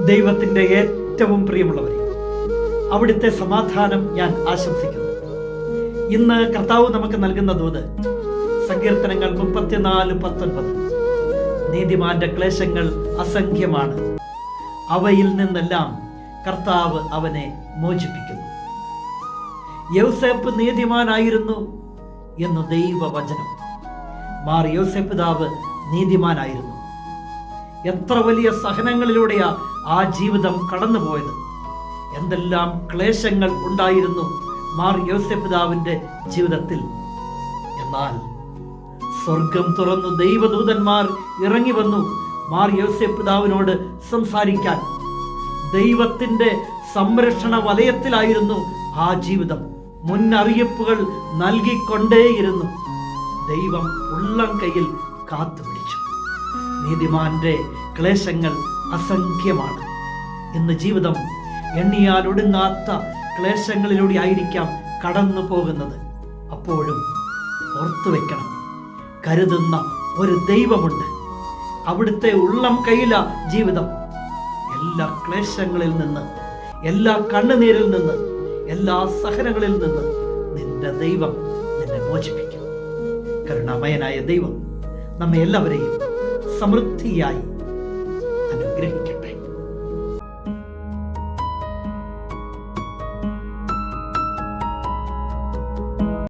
ദൈവത്തിൻ്റെ ഏറ്റവും പ്രിയമുള്ളവരെ, അവിടുത്തെ സമാധാനം ഞാൻ ആശംസിക്കുന്നു. ഇന്ന് കർത്താവ് നമുക്ക് നൽകുന്ന ദൂത് സങ്കീർത്തനങ്ങൾ 34:19. നീതിമാന്റെ ക്ലേശങ്ങൾ അസംഖ്യമാണ്, അവയിൽ നിന്നെല്ലാം കർത്താവ് അവനെ മോചിപ്പിക്കുന്നു. യോസേപ്പ് നീതിമാനായിരുന്നു എന്ന് ദൈവവചനം. മാർ യോസേപ്പ് പിതാവ് നീതിമാനായിരുന്നു. എത്ര വലിയ സഹനങ്ങളിലൂടെയാ ആ ജീവിതം കടന്നുപോയത്. എന്തെല്ലാം ക്ലേശങ്ങൾ ഉണ്ടായിരുന്നു മാർ യോസേപ്പ് പിതാവിൻ്റെ ജീവിതത്തിൽ. എന്നാൽ സ്വർഗം തുറന്നു ദൈവദൂതന്മാർ ഇറങ്ങി വന്നു മാർ യോസേപ്പ് പിതാവിനോട് സംസാരിക്കാൻ. ദൈവത്തിൻ്റെ സംരക്ഷണ വലയത്തിലായിരുന്നു ആ ജീവിതം. മുന്നറിയിപ്പുകൾ നൽകിക്കൊണ്ടേയിരുന്നു. ദൈവം ഉള്ളം കയ്യിൽ കാത്തുപിടിച്ചു. നീതിമാന്റെ ക്ലേശങ്ങൾ അസംഖ്യമാണ്. ഇന്ന് ജീവിതം എണ്ണിയാൽ ഒടുങ്ങാത്ത ക്ലേശങ്ങളിലൂടെ ആയിരിക്കാം കടന്നു പോകുന്നത്. അപ്പോഴും ഓർത്തു വെക്കണം, കരുതുന്ന ഒരു ദൈവമുണ്ട്. അവിടുത്തെ ഉള്ളം കയ്യില ജീവിതം. എല്ലാ ക്ലേശങ്ങളിൽ നിന്ന്, എല്ലാ കണ്ണുനീരിൽ നിന്ന്, എല്ലാ സഹനങ്ങളിൽ നിന്ന് നിന്റെ ദൈവം നിന്നെ മോചിപ്പിക്കും. കരുണാമയനായ ദൈവം നമ്മെ എല്ലാവരെയും സമൃദ്ധിയായി അനുഗ്രഹിക്കും.